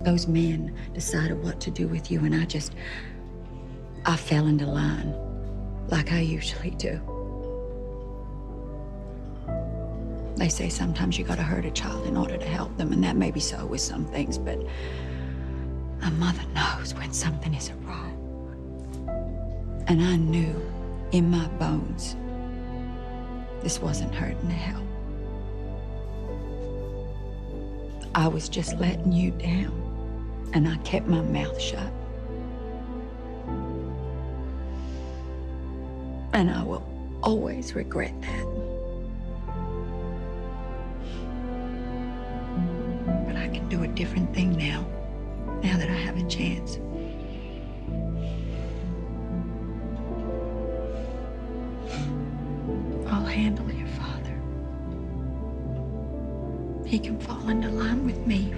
those men decided what to do with you, and I fell into line like I usually do. They say sometimes you gotta hurt a child in order to help them, and that may be so with some things, but a mother knows when something isn't right. And I knew in my bones this wasn't hurting to help. I was just letting you down, and I kept my mouth shut. And I will always regret that. But I can do a different thing now that I have a chance. I'll handle your father. He can fall into line with me